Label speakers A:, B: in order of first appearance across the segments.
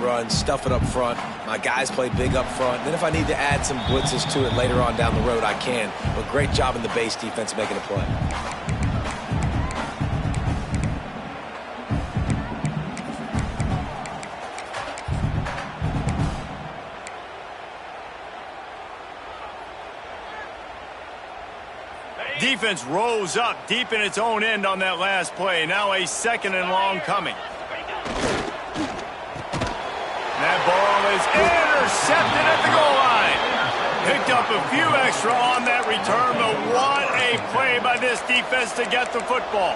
A: run, stuff it up front. My guys play big up front. Then if I need to add some blitzes to it later on down the road, I can. But great job in the base defense making a play.
B: Defense rose up deep in its own end on that last play. Now a 2nd and long coming. That ball is intercepted at the goal line. Picked up a few extra on that return, but what a play by this defense to get the football.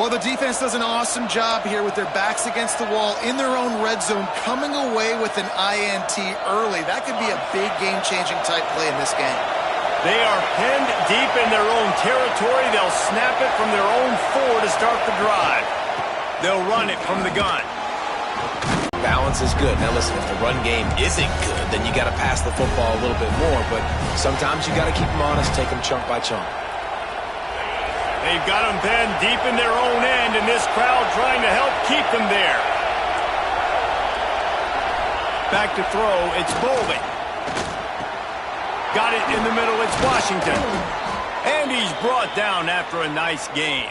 C: Well, the defense does an awesome job here with their backs against the wall in their own red zone, coming away with an INT early. That could be a big game-changing type play in this game.
B: They are pinned deep in their own territory. They'll snap it from their own 4 to start the drive. They'll run it from the gun.
A: Balance is good. Now listen, if the run game isn't good, then you got to pass the football a little bit more. But sometimes you got to keep them honest, take them chunk by chunk.
B: They've got them pinned deep in their own end, and this crowd trying to help keep them there. Back to throw, it's Bolden. Got it in the middle, it's Washington. And he's brought down after a nice gain.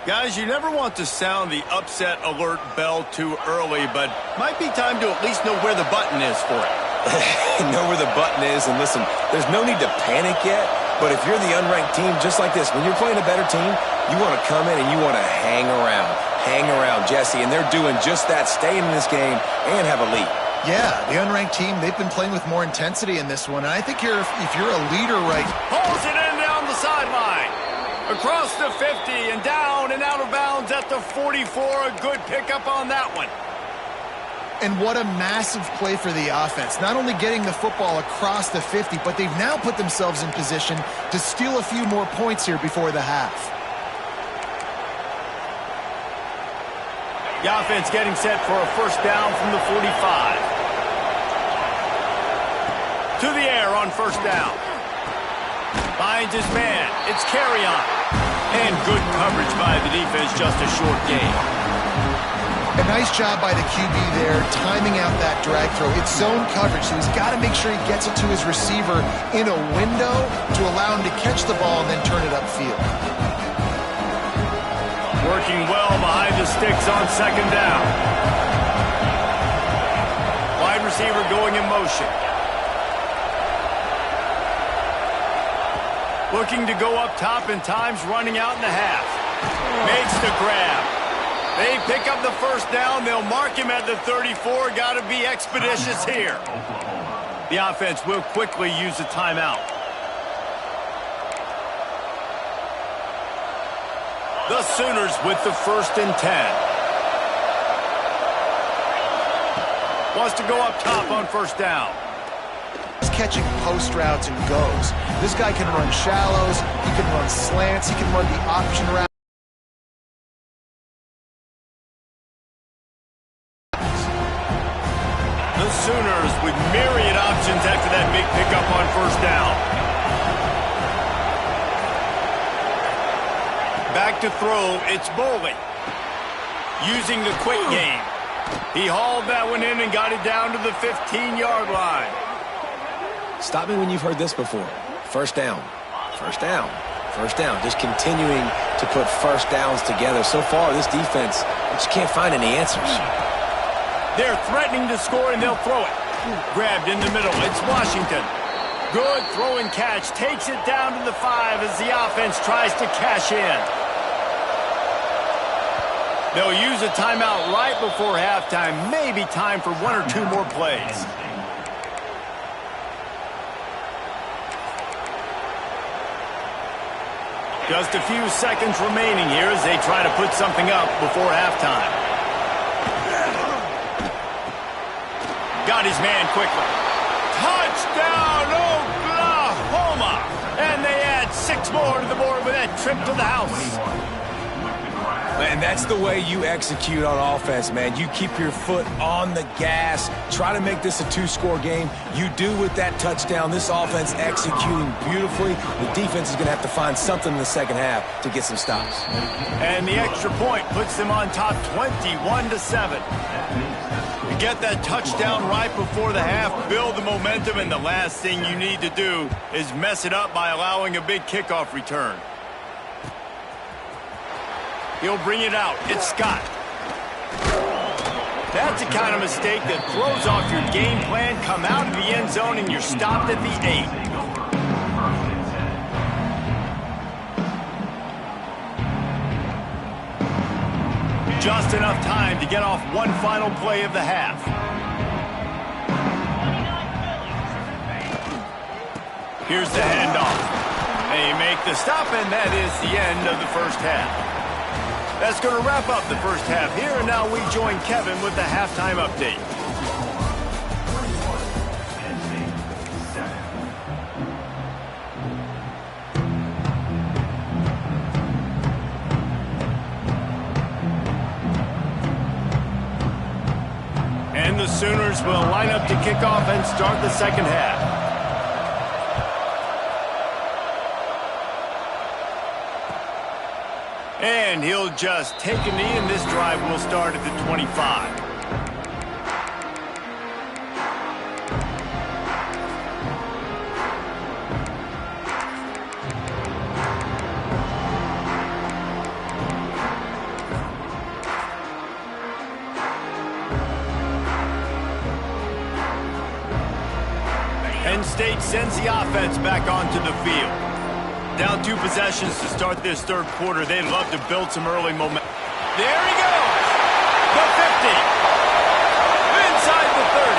B: Guys, you never want to sound the upset alert bell too early, but might be time to at least know where the button is for it.
A: Know where the button is, and listen, there's no need to panic yet, but if you're the unranked team, just like this, when you're playing a better team, you want to come in and you want to hang around, Jesse, and they're doing just that, staying in this game and have a lead.
C: Yeah, the unranked team, they've been playing with more intensity in this one, and I think if you're a leader right...
B: Pulls it in down the sideline. Across the 50 and down and out of bounds at the 44. A good pickup on that one.
C: And what a massive play for the offense. Not only getting the football across the 50, but they've now put themselves in position to steal a few more points here before the half.
B: The offense getting set for a first down from the 45. To the air on first down. Finds his man. It's Carrion. And good coverage by the defense, just a short gain.
C: A nice job by the QB there, timing out that drag throw. It's zone coverage, so he's got to make sure he gets it to his receiver in a window to allow him to catch the ball and then turn it upfield.
B: Working well behind the sticks on second down. Wide receiver going in motion. Looking to go up top and time's running out in the half. Makes the grab. They pick up the first down. They'll mark him at the 34. Got to be expeditious here. The offense will quickly use a timeout. The Sooners with the 1st and 10. Wants to go up top on first down.
C: He's catching post routes and goes. This guy can run shallows, he can run slants, he can run the option route.
B: The Sooners with myriad options after that big pickup on first down. Back to throw, it's Bolden. Using the quick game. He hauled that one in and got it down to the 15-yard line.
A: Stop me when you've heard this before. First down, first down, first down. Just continuing to put first downs together. So far, this defense just can't find any answers.
B: They're threatening to score, and they'll throw it. Grabbed in the middle. It's Washington. Good throw and catch. Takes it down to the 5 as the offense tries to cash in. They'll use a timeout right before halftime. Maybe time for 1 or 2 more plays. Just a few seconds remaining here as they try to put something up before halftime. Got his man quickly. Touchdown, Oklahoma! And they add 6 more to the board with that trip to the house.
A: And that's the way you execute on offense, man. You keep your foot on the gas. Try to make this a 2-score game. You do with that touchdown. This offense executing beautifully. The defense is going to have to find something in the second half to get some stops.
B: And the extra point puts them on top 21-7. get that touchdown right before the half, build the momentum, and the last thing you need to do is mess it up by allowing a big kickoff return. He'll bring it out. It's Scott. That's the kind of mistake that throws off your game plan. Come out of the end zone and you're stopped at the 8. Just enough time to get off one final play of the half. Here's the handoff. They make the stop, and that is the end of the first half. That's going to wrap up the first half here, and now we join Kevin with the halftime update. And the Sooners will line up to kick off and start the second half. And he'll just take a knee, and this drive will start at the 25. Penn State sends the offense back onto the field. Down 2 possessions to start this third quarter. They'd love to build some early momentum. There he goes! The 50. Inside the 30.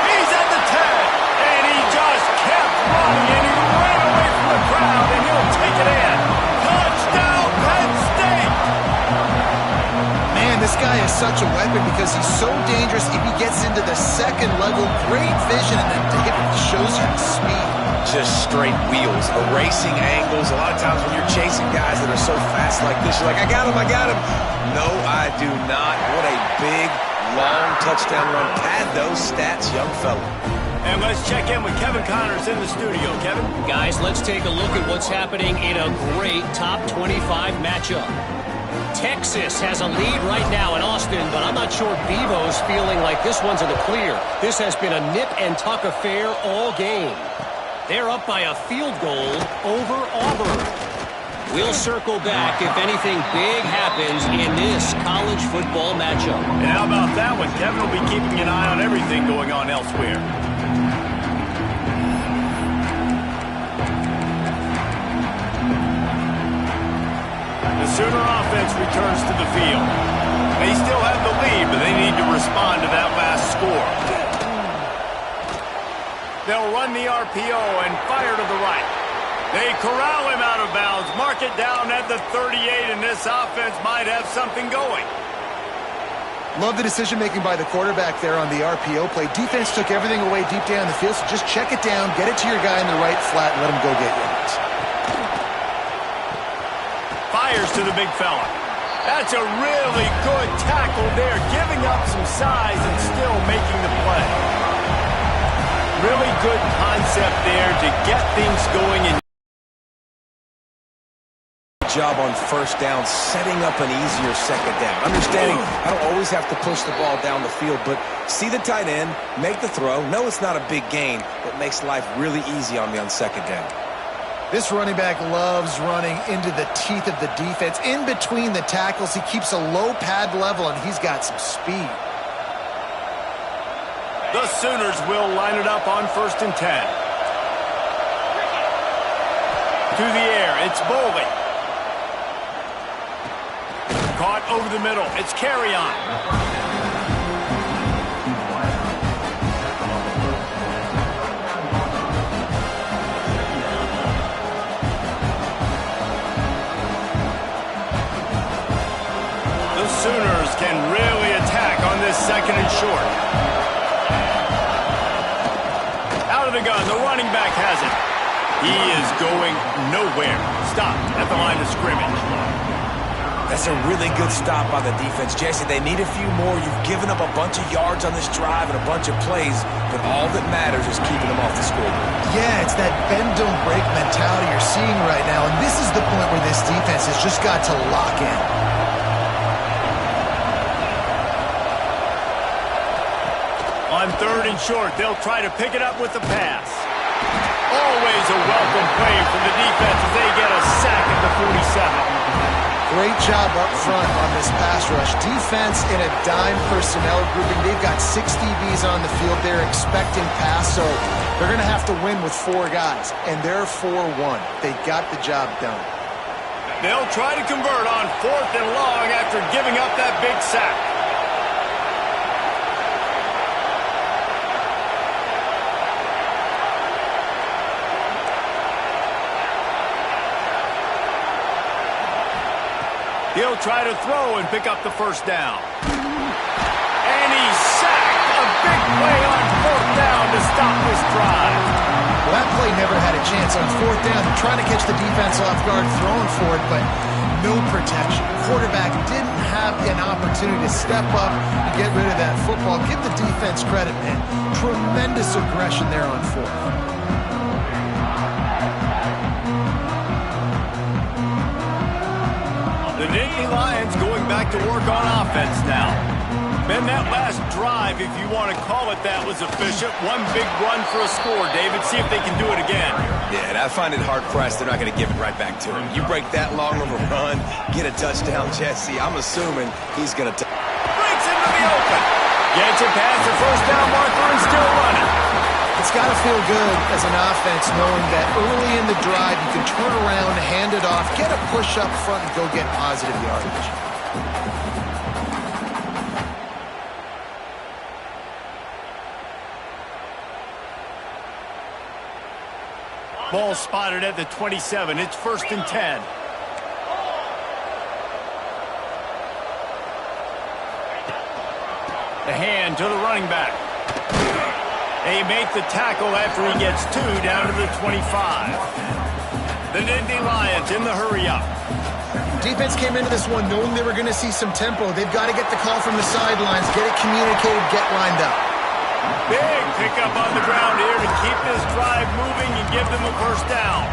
B: He's at the 10. And he just kept running, and he ran away from the crowd, and he'll take it in. Touchdown, Penn State!
C: Man, this guy is such a weapon because he's so dangerous. If he gets into the second level, great vision, and then it shows you the speed.
A: Just straight wheels, erasing angles. A lot of times when you're chasing guys that are so fast like this, you're like, I got him. No, I do not. What a big, long touchdown run. Pad those stats, young fella.
B: And let's check in with Kevin Connors in the studio. Kevin?
D: Guys, let's take a look at what's happening in a great top 25 matchup. Texas has a lead right now in Austin, but I'm not sure Bevo's feeling like this one's in the clear. This has been a nip-and-tuck affair all game. They're up by a field goal over Auburn. We'll circle back if anything big happens in this college football matchup.
B: And how about that one? Kevin will be keeping an eye on everything going on elsewhere. The Sooner offense returns to the field. They still have the lead, but they need to respond to that last score. They'll run the RPO and fire to the right. They corral him out of bounds, mark it down at the 38, and this offense might have something going.
C: Love the decision-making by the quarterback there on the RPO play. Defense took everything away deep down the field, so just check it down, get it to your guy in the right flat, and let him go get yards.
B: Fires to the big fella. That's a really good tackle there, giving up some size and still making the play. Really good concept there to get things going. And
A: job on first down, setting up an easier second down. Understanding I don't always have to push the ball down the field, but see the tight end, make the throw. No, it's not a big gain, but makes life really easy on me on second down.
C: This running back loves running into the teeth of the defense. In between the tackles, he keeps a low pad level, and he's got some speed.
B: The Sooners will line it up on 1st and 10. To the air, it's Boley. Caught over the middle, it's Carrion. The Sooners can really attack on this 2nd and short. Out of the gun, the running back has it. He is going nowhere. Stopped at the line of scrimmage.
A: That's a really good stop by the defense. Jesse, they need a few more. You've given up a bunch of yards on this drive and a bunch of plays, but all that matters is keeping them off the scoreboard.
C: Yeah, it's that bend, don't break mentality you're seeing right now, and this is the point where this defense has just got to lock in.
B: On 3rd and short, they'll try to pick it up with the pass. Always a welcome play from the defense as they get a sack at the 47.
C: Great job up front on this pass rush. Defense in a dime personnel grouping. They've got 6 DBs on the field. They're expecting pass, so they're going to have to win with 4 guys, and they're 4-1. They got the job done.
B: They'll try to convert on 4th and long after giving up that big sack. He'll try to throw and pick up the first down. And he's sacked. A big play on 4th down to stop this drive.
C: Well, that play never had a chance. On 4th down, they're trying to catch the defense off guard, throwing for it, but no protection. Quarterback didn't have an opportunity to step up and get rid of that football. Give the defense credit, man. Tremendous aggression there on 4th.
B: The Nittany Lions going back to work on offense now. Ben, that last drive, if you want to call it that, was efficient. One big run for a score, David. See if they can do it again.
A: Yeah, and I find it hard-pressed they're not going to give it right back to him. You break that long of a run, get a touchdown, Jesse, I'm assuming he's going to...
B: Breaks into the open. Gets it past the first down marker and still running.
C: It's got to feel good as an offense knowing that early in the drive you can turn around, hand it off, get a push up front, and go get positive yardage.
B: Ball spotted at the 27. It's 1st and 10. The hand to the running back. They make the tackle after he gets 2 down to the 25. The Nittany Lions in the hurry-up.
C: Defense came into this one knowing they were going to see some tempo. They've got to get the call from the sidelines, get it communicated, get lined up.
B: Big pickup on the ground here to keep this drive moving and give them a first down.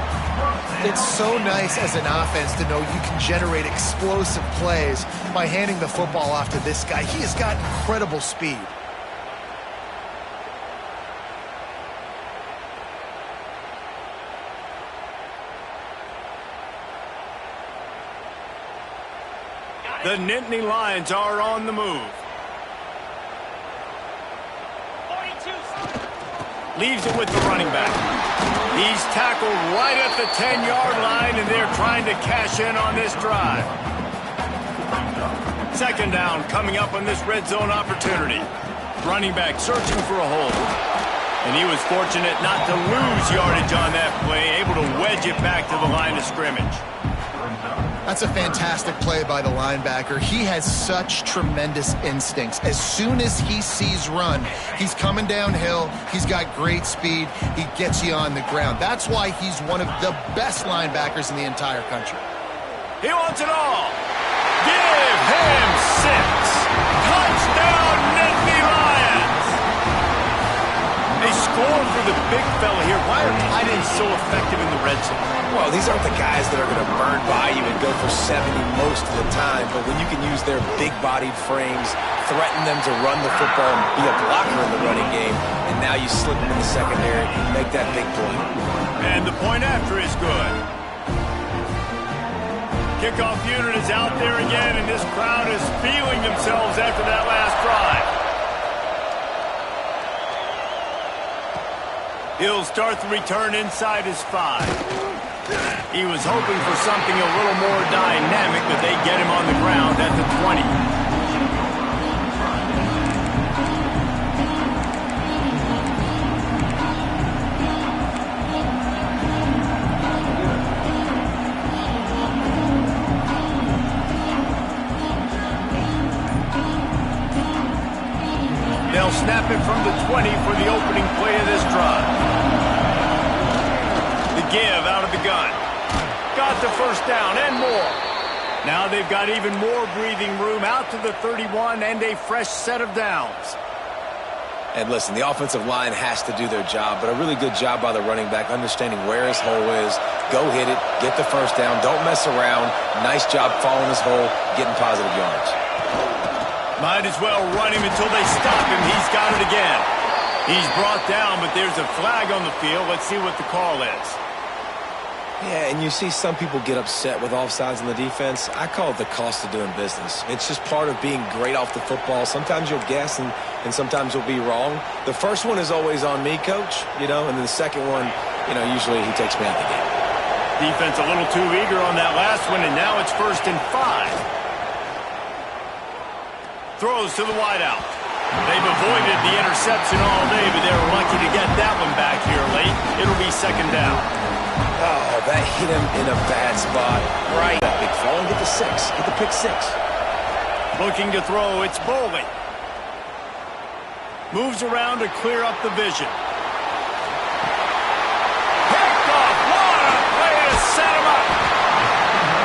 C: It's so nice as an offense to know you can generate explosive plays by handing the football off to this guy. He has got incredible speed.
B: The Nittany Lions are on the move. Leaves it with the running back. He's tackled right at the 10-yard line, and they're trying to cash in on this drive. 2nd down coming up on this red zone opportunity. Running back searching for a hole. And he was fortunate not to lose yardage on that play, able to wedge it back to the line of scrimmage.
C: That's a fantastic play by the linebacker. He has such tremendous instincts. As soon as he sees run, he's coming downhill. He's got great speed. He gets you on the ground. That's why he's one of the best linebackers in the entire country.
B: He wants it all. Give him 6. Touchdown, Nittany Lions. They score for the big fella here. Why are tight ends so effective in the red zone?
A: Well, these aren't the guys that are going to burn by you and go for 70 most of the time, but when you can use their big-bodied frames, threaten them to run the football and be a blocker in the running game, and now you slip them in the secondary and make that big play.
B: And the point after is good. Kickoff unit is out there again, and this crowd is feeling themselves after that last drive. He'll start the return inside his 5. He was hoping for something a little more dynamic, but they get him on the ground at the 20. They'll snap it from the 20 for the opening play of this drive. Give out of the gun. Got the first down and more. Now they've got even more breathing room out to the 31 and a fresh set of downs.
A: And listen, the offensive line has to do their job, but a really good job by the running back understanding where his hole is. Go hit it, get the first down, don't mess around. Nice job following his hole, getting positive yards.
B: Might as well run him until they stop him. He's got it again. He's brought down, but there's a flag on the field. Let's see what the call is.
A: Yeah, and you see some people get upset with offsides in the defense. I call it the cost of doing business. It's just part of being great off the football. Sometimes you'll guess and sometimes you'll be wrong. The first one is always on me, Coach, and then the second one, usually he takes me out the game.
B: Defense a little too eager on that last one, and now it's 1st and 5. Throws to the wideout. They've avoided the interception all day, but they were lucky to get that one back here late. It'll be 2nd down.
A: Oh, that hit him in a bad spot. Right. That big throw and get the 6. Get the pick 6.
B: Looking to throw, it's Bowling. Moves around to clear up the vision. Picked off. What a way to set him up.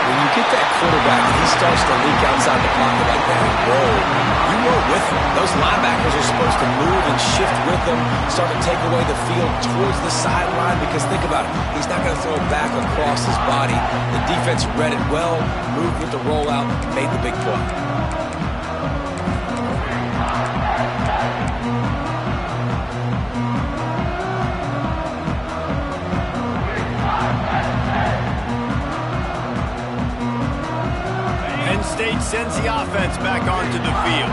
A: When you get that quarterback and he starts to leak outside the pocket like that, you were with him. Those linebackers are supposed to move and shift with him, start to take away the field towards the sideline, because think about it, he's not going to throw it back across his body. The defense read it well, moved with the rollout, made the big play.
B: State sends the offense back onto the field.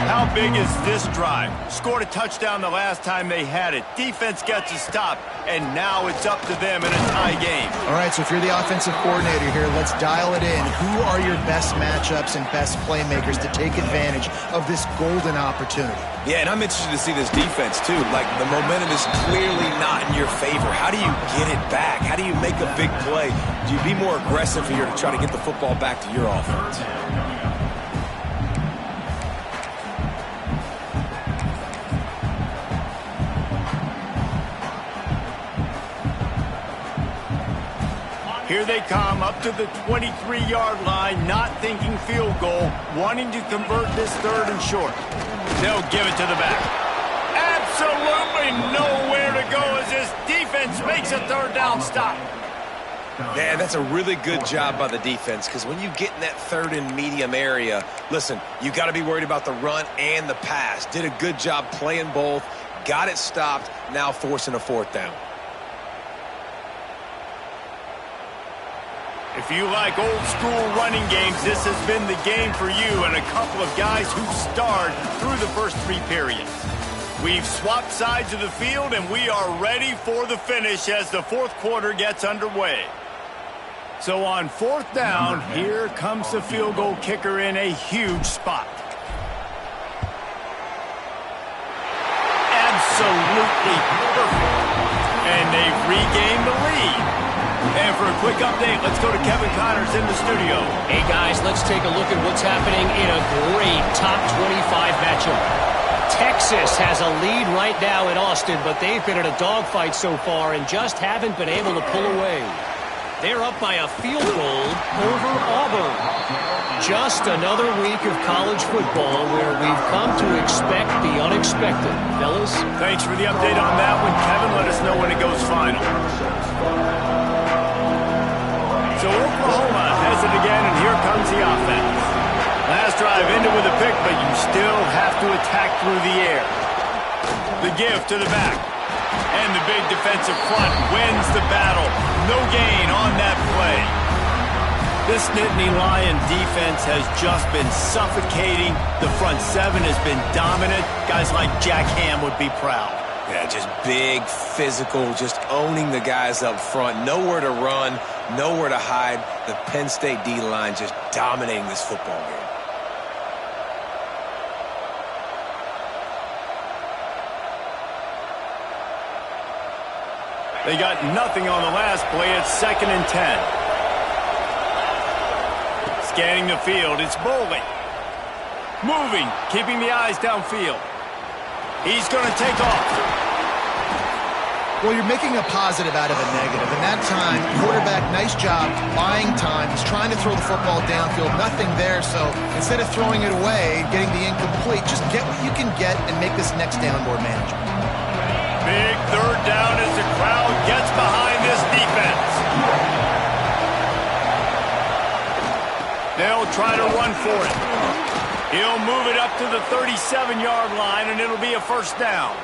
B: How big is this drive? Scored a touchdown the last time they had it. Defense gets a stop, and now it's up to them in a tie game.
C: All right, so if you're the offensive coordinator here, let's dial it in. Who are your best matchups and best playmakers to take advantage of this golden opportunity?
A: Yeah, and I'm interested to see this defense, too. Like, the momentum is clearly not in your favor. How do you get it back? How do you make a big play? Do you be more aggressive here to try to get the football back to your offense?
B: Here they come up to the 23-yard line, not thinking field goal, wanting to convert this 3rd and short. They'll give it to the back. Absolutely nowhere to go as this defense makes a 3rd down stop.
A: Man, that's a really good job by the defense, because when you get in that 3rd and medium area, listen, you got to be worried about the run and the pass. Did a good job playing both, got it stopped, now forcing a 4th down.
B: If you like old-school running games, this has been the game for you and a couple of guys who starred through the first 3 periods. We've swapped sides of the field, and we are ready for the finish as the 4th quarter gets underway. So on 4th down, here comes the field goal kicker in a huge spot. Absolutely perfect. And they've regained the lead. And for a quick update, let's go to Kevin Connors in the studio.
D: Hey, guys, let's take a look at what's happening in a great top 25 matchup. Texas has a lead right now in Austin, but they've been in a dogfight so far and just haven't been able to pull away. They're up by a field goal over Auburn. Just another week of college football where we've come to expect the unexpected. Fellas?
B: Thanks for the update on that one, Kevin. Let us know when it goes final. So Oklahoma has it again, and here comes the offense. Last drive ended with a pick, but you still have to attack through the air. The give to the back. And the big defensive front wins the battle. No gain on that play. This Nittany Lion defense has just been suffocating. The front 7 has been dominant. Guys like Jack Ham would be proud.
A: Yeah, just big, physical, just owning the guys up front. Nowhere to run, nowhere to hide. The Penn State D-line just dominating this football game.
B: They got nothing on the last play. It's 2nd and 10. Scanning the field, it's Bowling. Moving, keeping the eyes downfield. He's going to take off.
C: Well, you're making a positive out of a negative. And that time, quarterback, nice job, buying time. He's trying to throw the football downfield. Nothing there, so instead of throwing it away, getting the incomplete, just get what you can get and make this next down more manageable.
B: Big 3rd down as the crowd gets behind this defense. They'll try to run for it. He'll move it up to the 37-yard line, and it'll be a first down.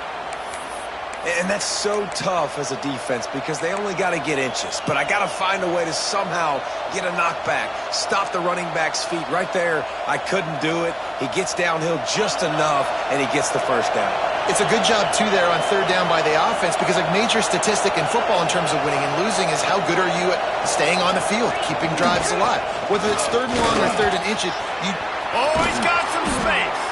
A: And that's so tough as a defense because they only got to get inches. But I got to find a way to somehow get a knockback, stop the running back's feet. Right there, I couldn't do it. He gets downhill just enough, and he gets the first down.
C: It's a good job, too, there on third down by the offense because a major statistic in football in terms of winning and losing is how good are you at staying on the field, keeping drives alive. Whether it's third and long or third and inches,
B: Oh, he's got some space.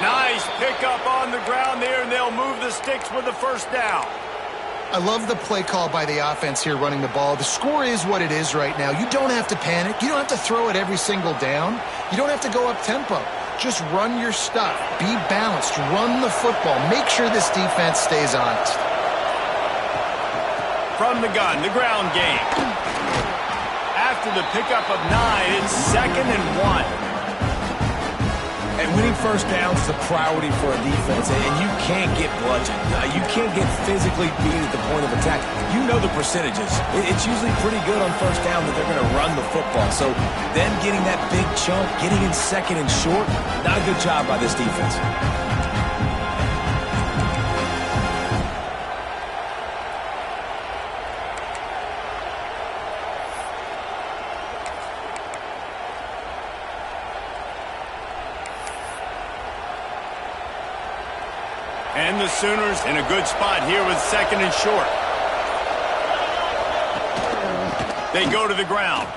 B: Nice pickup on the ground there, and they'll move the sticks with the first down.
C: I love the play call by the offense here running the ball. The score is what it is right now. You don't have to panic. You don't have to throw it every single down. You don't have to go up tempo. Just run your stuff. Be balanced. Run the football. Make sure this defense stays honest.
B: From the gun, the ground game. After the pickup of 9, it's 2nd and 1.
A: And winning first downs is a priority for a defense, and you can't get bludgeoned. You can't get physically beat at the point of attack. You know the percentages. It's usually pretty good on first down that they're going to run the football. So then getting that big chunk, getting in second and short, not a good job by this defense.
B: And the Sooners in a good spot here with 2nd and short. They go to the ground.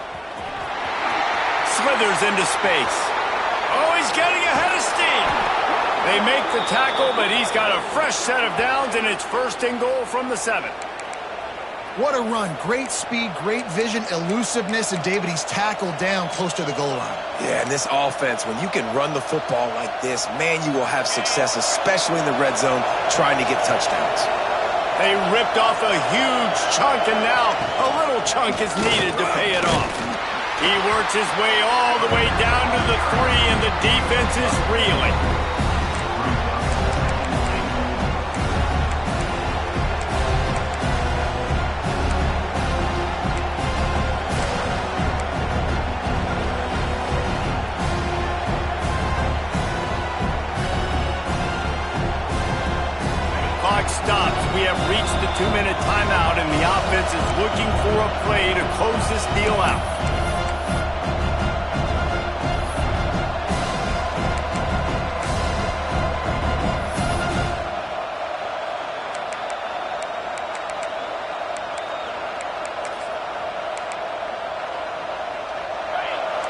B: Slithers into space. Oh, he's getting ahead of steam. They make the tackle, but he's got a fresh set of downs, and it's 1st and goal from the 7.
C: What a run. Great speed, great vision, elusiveness, and David, he's tackled down close to the goal line.
A: Yeah, and this offense, when you can run the football like this, man, you will have success, especially in the red zone, trying to get touchdowns.
B: They ripped off a huge chunk, and now a little chunk is needed to pay it off. He works his way all the way down to the 3, and the defense is reeling. Stops. We have reached the 2-minute timeout, and the offense is looking for a play to close this deal out.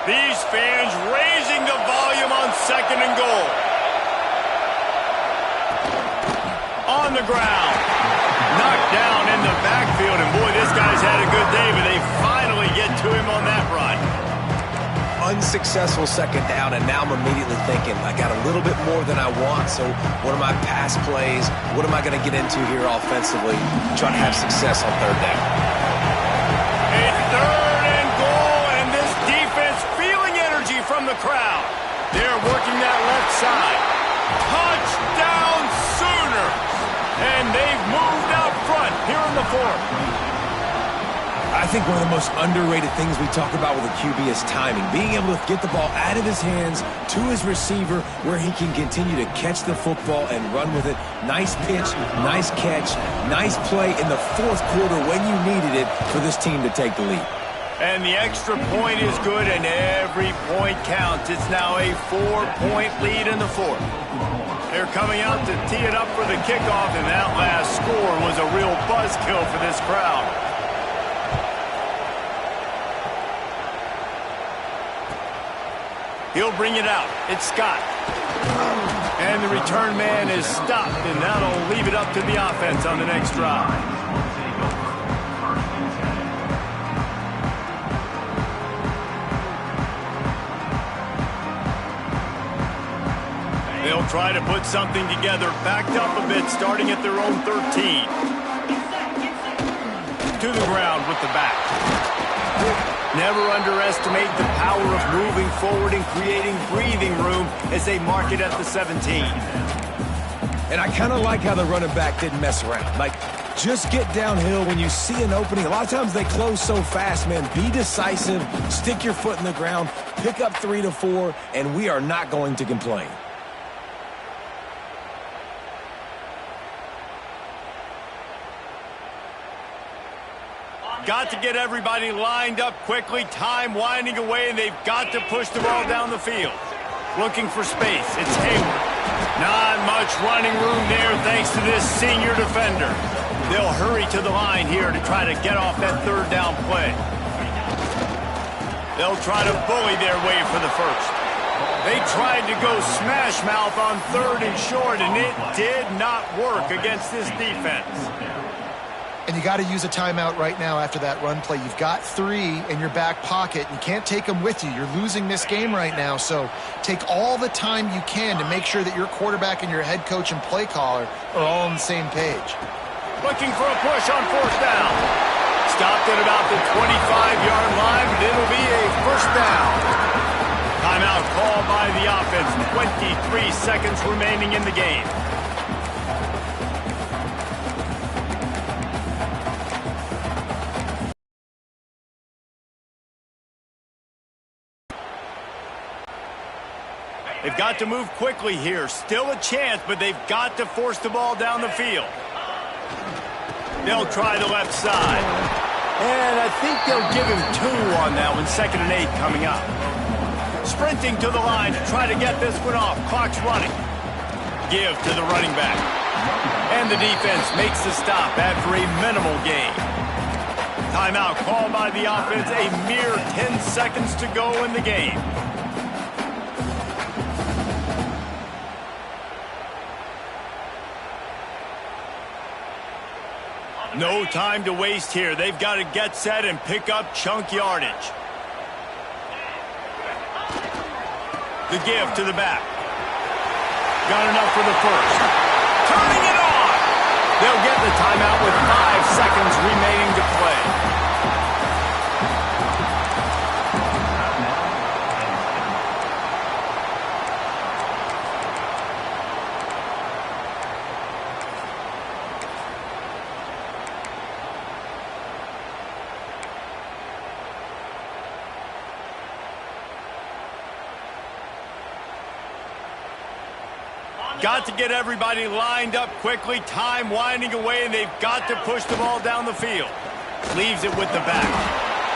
B: These fans raising the volume on 2nd and goal. On the ground. Knocked down in the backfield, and boy, this guy's had a good day, but they finally get to him on that run.
A: Unsuccessful 2nd down, and now I'm immediately thinking, I got a little bit more than I want, so what are my pass plays? What am I going to get into here offensively? Trying to have success on 3rd down.
B: It's 3rd and goal, and this defense feeling energy from the crowd. They're working that left side. Touchdown Sooners! And they've moved out front here in the 4th.
A: I think one of the most underrated things we talk about with a QB is timing. Being able to get the ball out of his hands to his receiver where he can continue to catch the football and run with it. Nice pitch, nice catch, nice play in the 4th quarter when you needed it for this team to take the lead.
B: And the extra point is good, and every point counts. It's now a 4-point lead in the 4th. They're coming out to tee it up for the kickoff, and that last score was a real buzzkill for this crowd. He'll bring it out. It's Scott. And the return man is stopped, and that'll leave it up to the offense on the next drive. They'll try to put something together, backed up a bit, starting at their own 13. To the ground with the back. Never underestimate the power of moving forward and creating breathing room as they mark it at the 17.
A: And I kind of like how the running back didn't mess around. Like, Just get downhill when you see an opening. A lot of times they close so fast, man. Be decisive, stick your foot in the ground, pick up 3 to 4, and we are not going to complain.
B: Got to get everybody lined up quickly. Time winding away, and they've got to push the ball down the field. Looking for space. It's Hayward. Not much running room there thanks to this senior defender. They'll hurry to the line here to try to get off that third down play. They'll try to bully their way for the first. They tried to go smash mouth on 3rd and short, and it did not work against this defense.
C: And you got to use a timeout right now after that run play. You've got 3 in your back pocket. You can't take them with you. You're losing this game right now. So take all the time you can to make sure that your quarterback and your head coach and play caller are all on the same page.
B: Looking for a push on 4th down. Stopped at about the 25-yard line, but it'll be a first down. Timeout called by the offense. 23 seconds remaining in the game. They've got to move quickly here. Still a chance, but they've got to force the ball down the field. They'll try the left side. And I think they'll give him 2 on that one. 2nd and 8 coming up. Sprinting to the line to try to get this one off. Clock's running. Give to the running back. And the defense makes the stop after a minimal gain. Timeout called by the offense. A mere 10 seconds to go in the game. No time to waste here. They've got to get set and pick up chunk yardage. The give to the back. Got enough for the first. Turning it on! They'll get the timeout with 5 seconds remaining to play. Got to get everybody lined up quickly. Time winding away, and they've got to push the ball down the field. Leaves it with the back.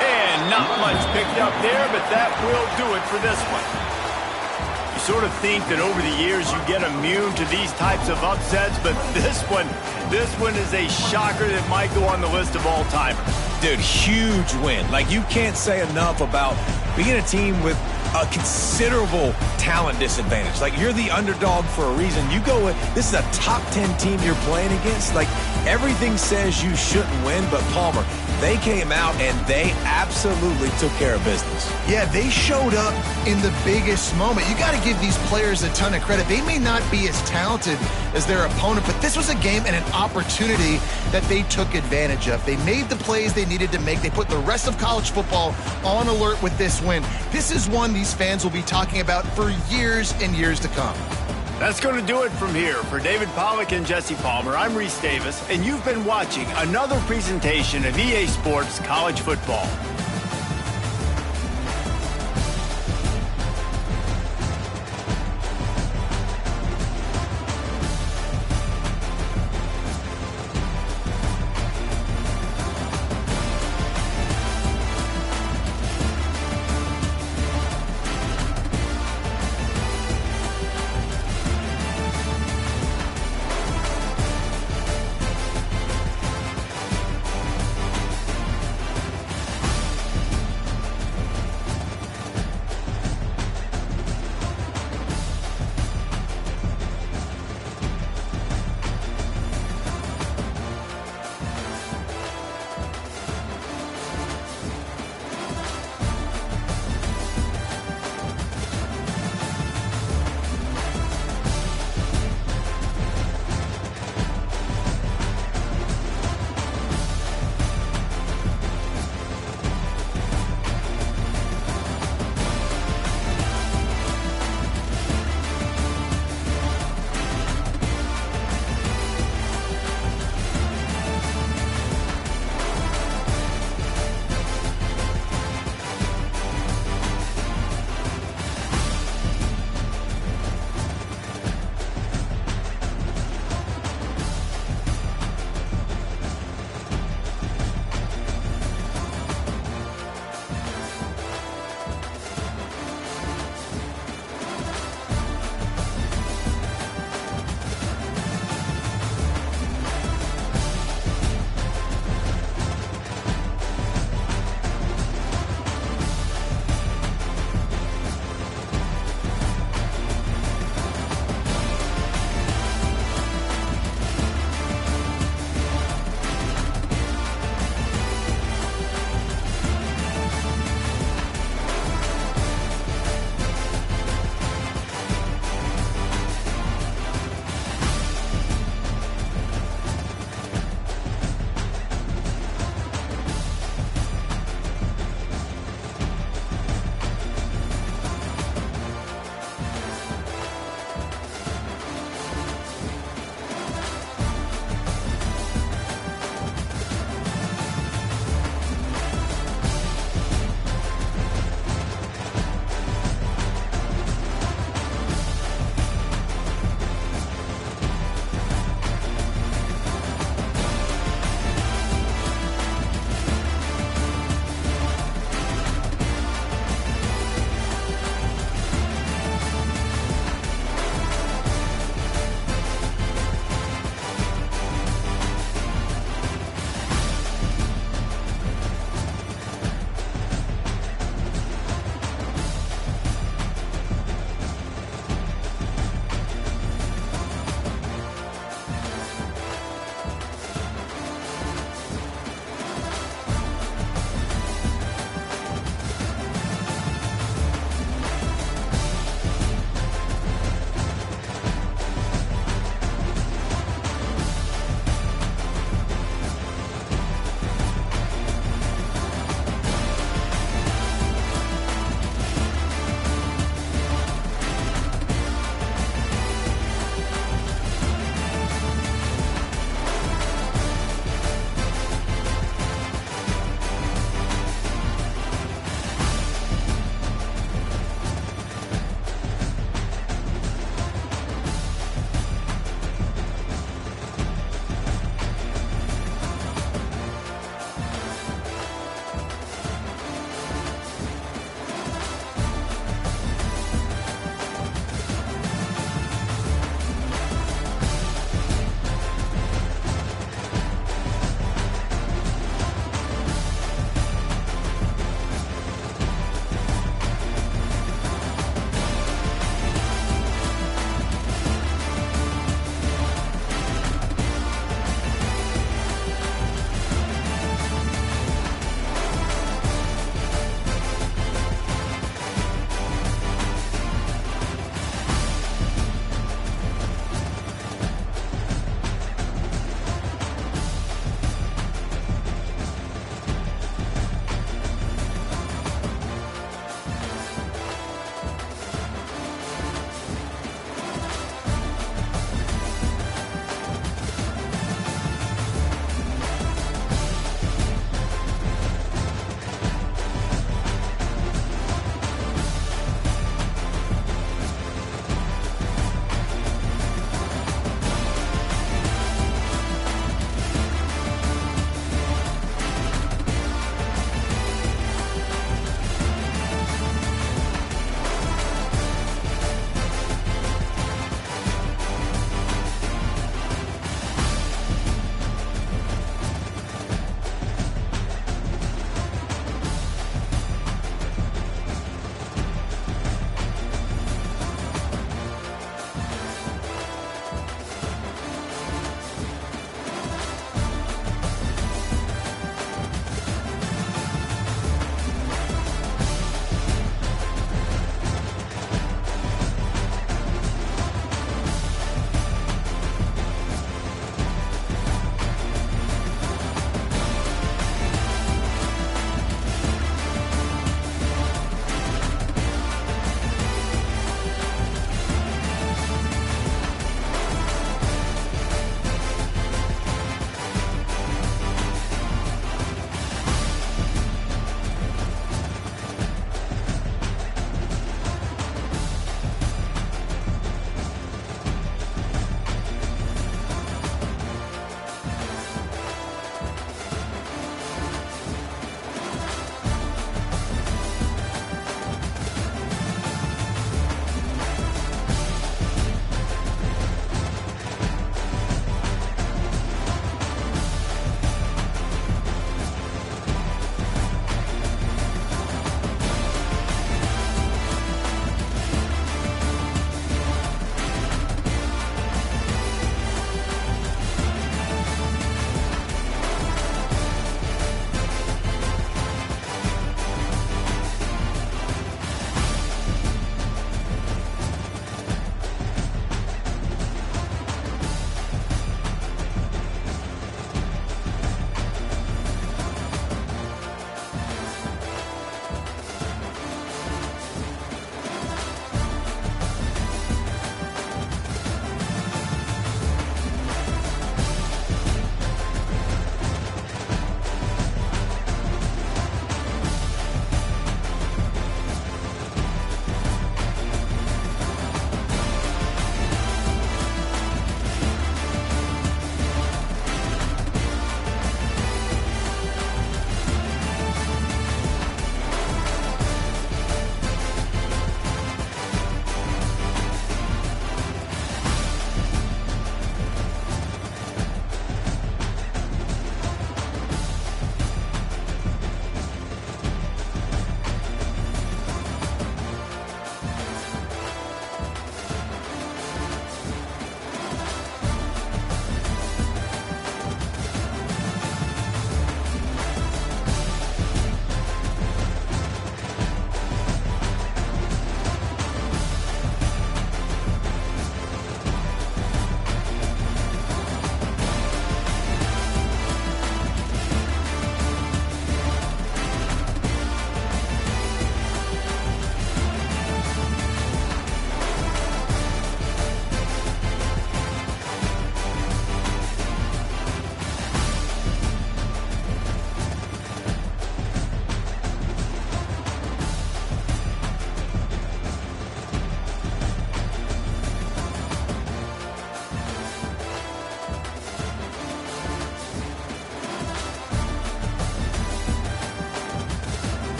B: And not much picked up there, but that will do it for this one. You sort of think that over the years you get immune to these types of upsets, but this one is a shocker that might go on the list of all-timers.
A: Dude, huge win. Like, you can't say enough about being a team with a considerable talent disadvantage. Like, you're the underdog for a reason. You go with, this is a top 10 team you're playing against. Like, everything says you shouldn't win, but Palmer, they came out and they absolutely took care of business.
C: Yeah, they showed up in the biggest moment. You got to give these players a ton of credit. They may not be as talented as their opponent, but this was a game and an opportunity that they took advantage of. They made the plays they needed to make. They put the rest of college football on alert with this win. This is one these fans will be talking about for years and years to come.
B: That's going to do it from here. For David Pollack and Jesse Palmer, I'm Reese Davis, and you've been watching another presentation of EA Sports College Football.